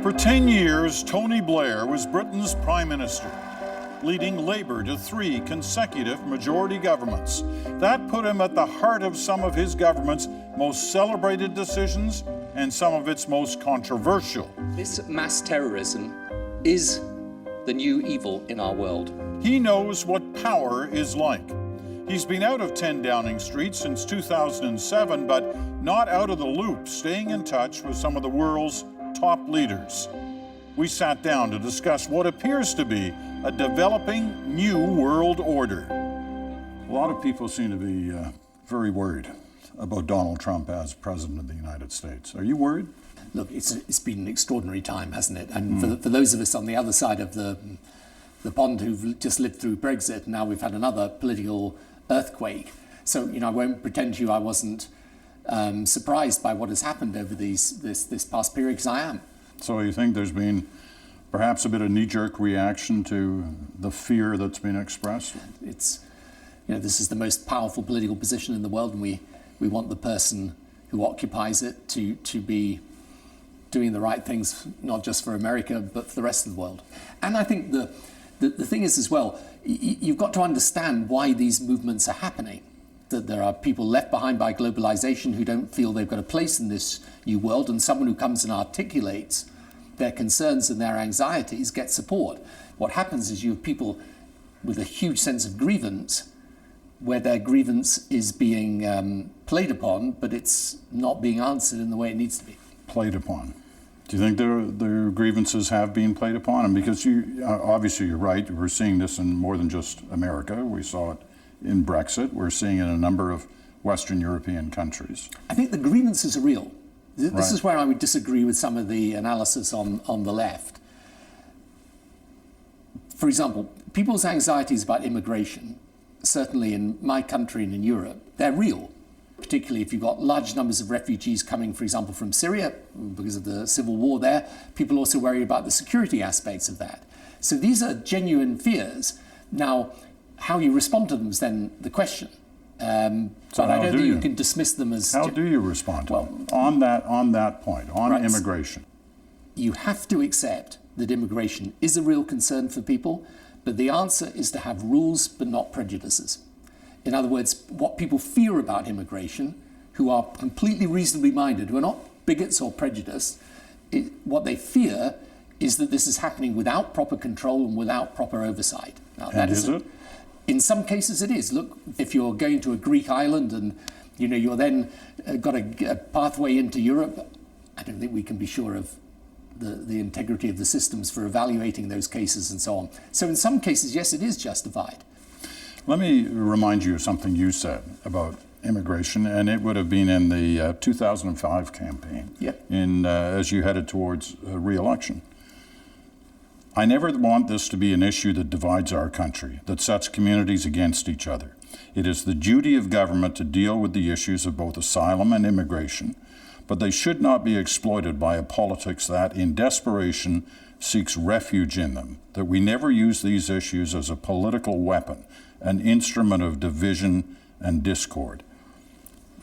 For 10 years, Tony Blair was Britain's Prime Minister, leading Labour to 3 consecutive majority governments. That put him at the heart of some of his government's most celebrated decisions and some of its most controversial. This mass terrorism is the new evil in our world. He knows what power is like. He's been out of 10 Downing Street since 2007, but not out of the loop, staying in touch with some of the world's top leaders. We sat down to discuss what appears to be a developing new world order. A lot of people seem to be very worried about Donald Trump as President of the United States. Are you worried? Look, it's been an extraordinary time, hasn't it? And for those of us on the other side of the pond who've just lived through Brexit, now we've had another political earthquake. So, I won't pretend to you I wasn't surprised by what has happened over this past period, because I am. So you think there's been perhaps a bit of knee-jerk reaction to the fear that's been expressed? It's, this is the most powerful political position in the world, and we want the person who occupies it to be doing the right things, not just for America, but for the rest of the world. And I think the thing is as well, you've got to understand why these movements are happening. That there are people left behind by globalization who don't feel they've got a place in this new world, and someone who comes and articulates their concerns and their anxieties gets support. What happens is you have people with a huge sense of grievance, where their grievance is being played upon, but it's not being answered in the way it needs to be. Played upon. Do you think their grievances have been played upon? And because obviously you're right, we're seeing this in more than just America. We saw it in Brexit. We're seeing it in a number of Western European countries. I think the grievances are real. This is where I would disagree with some of the analysis on the left. For example, people's anxieties about immigration, certainly in my country and in Europe, they're real. Particularly if you've got large numbers of refugees coming, for example, from Syria because of the civil war there. People also worry about the security aspects of that. So these are genuine fears. Now, how you respond to them is then the question. But I don't think you can dismiss them as... How do you respond to them? On that point, on immigration? You have to accept that immigration is a real concern for people, but the answer is to have rules but not prejudices. In other words, what people fear about immigration, who are completely reasonably minded, who are not bigots or prejudiced, what they fear is that this is happening without proper control and without proper oversight. Now, and is it? In some cases it is. Look, if you're going to a Greek island and you're then got a pathway into Europe, I don't think we can be sure of the integrity of the systems for evaluating those cases and so on. So in some cases, yes, it is justified. Let me remind you of something you said about immigration, and it would have been in the 2005 campaign, as you headed towards re-election. I never want this to be an issue that divides our country, that sets communities against each other. It is the duty of government to deal with the issues of both asylum and immigration, but they should not be exploited by a politics that, in desperation, seeks refuge in them, that we never use these issues as a political weapon, an instrument of division and discord.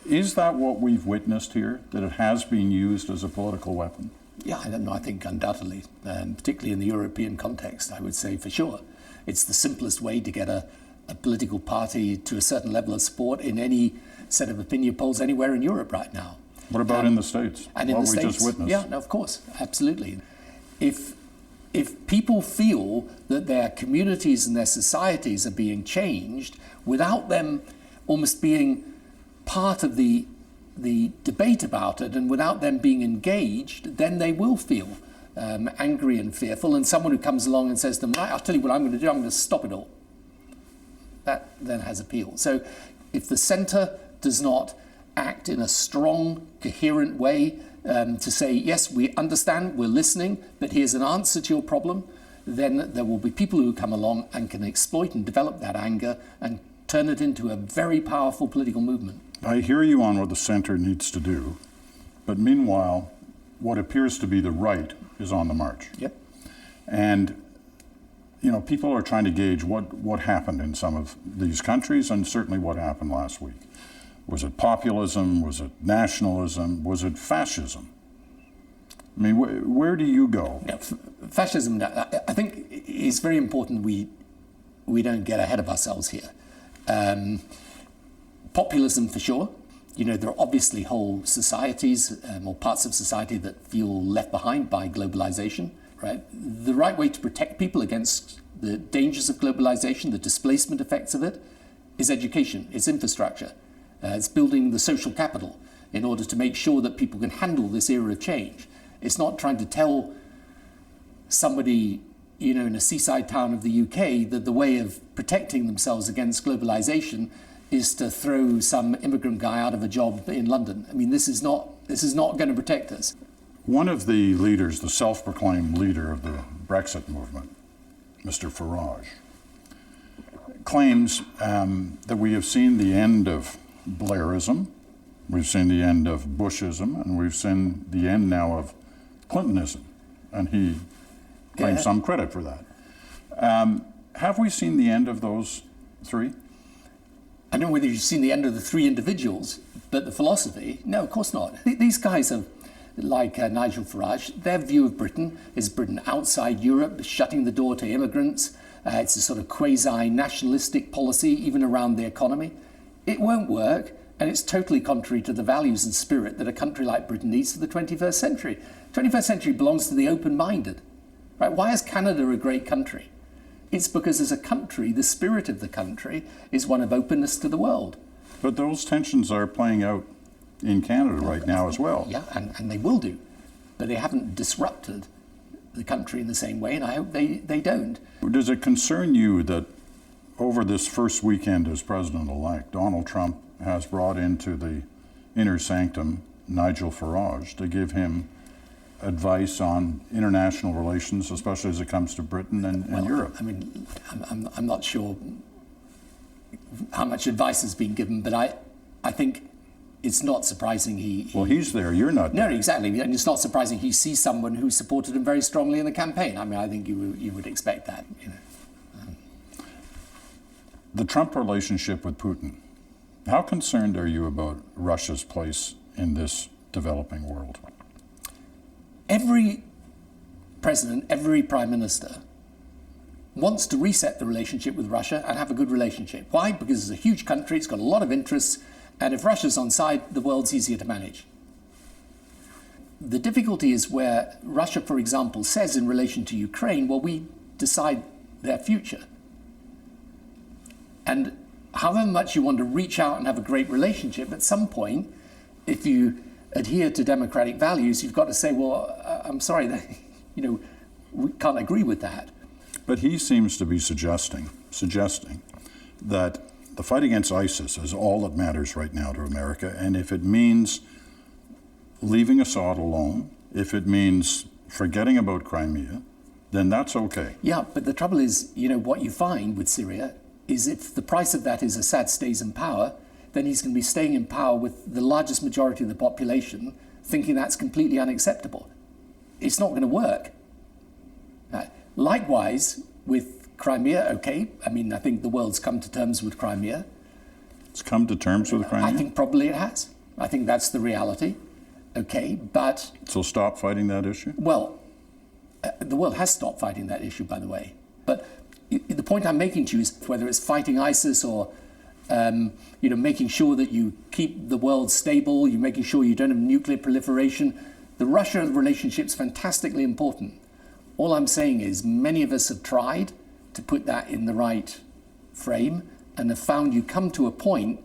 Is that what we've witnessed here, that it has been used as a political weapon? Yeah, I don't know. I think undoubtedly, particularly in the European context, I would say for sure. It's the simplest way to get a political party to a certain level of support in any set of opinion polls anywhere in Europe right now. What about in the States? And in the States, just witnessed? Yeah, no, of course, absolutely. If people feel that their communities and their societies are being changed without them almost being part of the debate about it and without them being engaged, then they will feel angry and fearful. And someone who comes along and says to them, right, I'll tell you what I'm going to do, I'm going to stop it all. That then has appeal. So if the centre does not act in a strong, coherent way to say, yes, we understand, we're listening, but here's an answer to your problem, then there will be people who come along and can exploit and develop that anger and turn it into a very powerful political movement. I hear you on what the centre needs to do, but meanwhile, what appears to be the right is on the march. Yep. And people are trying to gauge what happened in some of these countries, and certainly what happened last week. Was it populism? Was it nationalism? Was it fascism? I mean, where do you go? No, fascism, I think it's very important we don't get ahead of ourselves here. Populism for sure. There are obviously whole societies or parts of society that feel left behind by globalization, right? The right way to protect people against the dangers of globalization, the displacement effects of it, is education, it's infrastructure. It's building the social capital in order to make sure that people can handle this era of change. It's not trying to tell somebody, in a seaside town of the UK that the way of protecting themselves against globalization is to throw some immigrant guy out of a job in London. I mean, this is not going to protect us. One of the leaders, the self-proclaimed leader of the Brexit movement, Mr. Farage, claims that we have seen the end of Blairism, we've seen the end of Bushism, and we've seen the end now of Clintonism. And he claims some credit for that. Have we seen the end of those three? I don't know whether you've seen the end of the three individuals, but the philosophy, no, of course not. These guys are like Nigel Farage. Their view of Britain is Britain outside Europe, shutting the door to immigrants. It's a sort of quasi-nationalistic policy, even around the economy. It won't work, and it's totally contrary to the values and spirit that a country like Britain needs for the 21st century. 21st century belongs to the open-minded. Right? Why is Canada a great country? It's because as a country, the spirit of the country is one of openness to the world. But those tensions are playing out in Canada right now as well. Yeah, and they will do. But they haven't disrupted the country in the same way, and I hope they don't. Does it concern you that over this first weekend as president-elect, Donald Trump has brought into the inner sanctum Nigel Farage to give him advice on international relations, especially as it comes to Britain and Europe? I mean, I'm not sure how much advice has been given, but I think it's not surprising Well, he's there, you're not there. No, exactly, and it's not surprising he sees someone who supported him very strongly in the campaign. I mean, I think you would expect that, The Trump relationship with Putin, how concerned are you about Russia's place in this developing world? Every president, every prime minister wants to reset the relationship with Russia and have a good relationship. Why? Because it's a huge country, it's got a lot of interests, and if Russia's on side, the world's easier to manage. The difficulty is where Russia, for example, says in relation to Ukraine, well, we decide their future. And however much you want to reach out and have a great relationship, at some point, if you adhere to democratic values, you've got to say, well, I'm sorry, we can't agree with that. But he seems to be suggesting that the fight against ISIS is all that matters right now to America, and if it means leaving Assad alone, if it means forgetting about Crimea, then that's okay. Yeah, but the trouble is, what you find with Syria is if the price of that is Assad stays in power, then he's going to be staying in power with the largest majority of the population thinking that's completely unacceptable. It's not going to work. Likewise, with Crimea, okay, I mean, I think the world's come to terms with Crimea. It's come to terms with Crimea? I think probably it has. I think that's the reality. Okay, but... So stop fighting that issue? Well, the world has stopped fighting that issue, by the way. But the point I'm making to you is whether it's fighting ISIS or making sure that you keep the world stable, you're making sure you don't have nuclear proliferation. The Russia relationship's fantastically important. All I'm saying is many of us have tried to put that in the right frame and have found you come to a point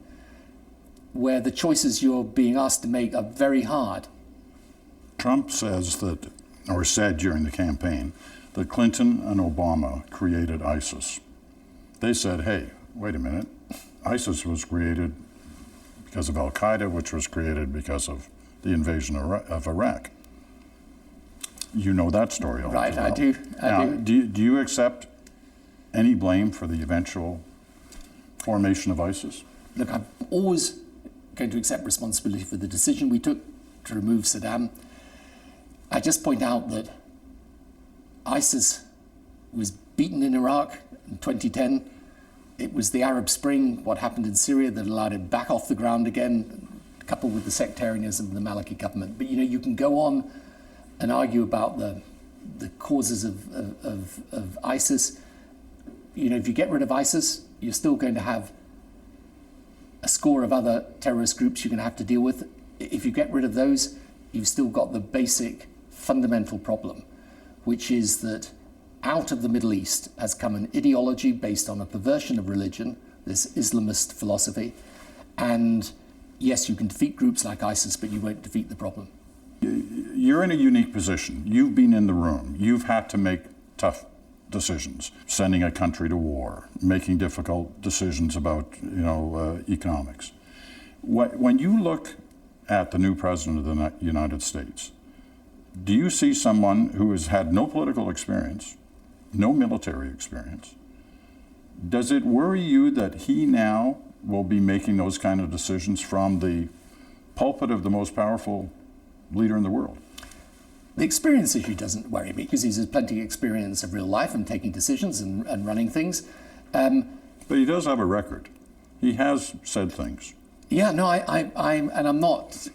where the choices you're being asked to make are very hard. Trump says that, or said during the campaign, that Clinton and Obama created ISIS. They said, hey, wait a minute, ISIS was created because of Al-Qaeda, which was created because of the invasion of Iraq. You know that story all right, too well. I do. Now, do you accept any blame for the eventual formation of ISIS? Look, I'm always going to accept responsibility for the decision we took to remove Saddam. I just point out that ISIS was beaten in Iraq in 2010. It was the Arab Spring, what happened in Syria, that allowed it back off the ground again, coupled with the sectarianism of the Maliki government. But you can go on and argue about the causes of ISIS. If you get rid of ISIS, you're still going to have a score of other terrorist groups you're going to have to deal with. If you get rid of those, you've still got the basic fundamental problem, which is that out of the Middle East has come an ideology based on a perversion of religion, this Islamist philosophy. And yes, you can defeat groups like ISIS, but you won't defeat the problem. You're in a unique position. You've been in the room. You've had to make tough decisions, sending a country to war, making difficult decisions about economics. When you look at the new president of the United States, do you see someone who has had no political experience, no military experience? Does it worry you that he now will be making those kind of decisions from the pulpit of the most powerful leader in the world? The experience issue doesn't worry me because he's had plenty of experience of real life and taking decisions and running things. But he does have a record. He has said things. Yeah, no, I'm not,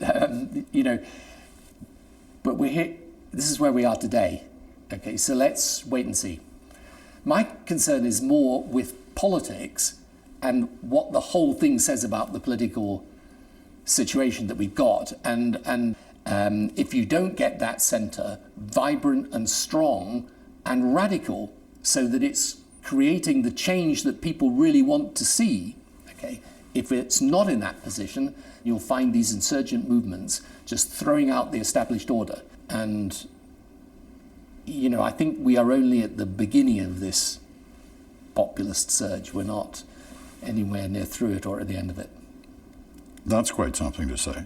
but we're here. This is where we are today. Okay, so let's wait and see. My concern is more with politics and what the whole thing says about the political situation that we've got. And if you don't get that centre vibrant and strong and radical so that it's creating the change that people really want to see, okay, if it's not in that position, you'll find these insurgent movements just throwing out the established order. And, I think we are only at the beginning of this populist surge. We're not anywhere near through it or at the end of it. That's quite something to say.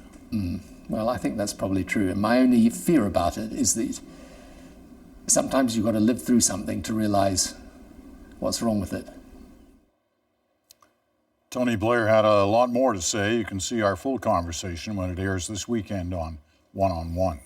Well, I think that's probably true. And my only fear about it is that sometimes you've got to live through something to realize what's wrong with it. Tony Blair had a lot more to say. You can see our full conversation when it airs this weekend on One on One.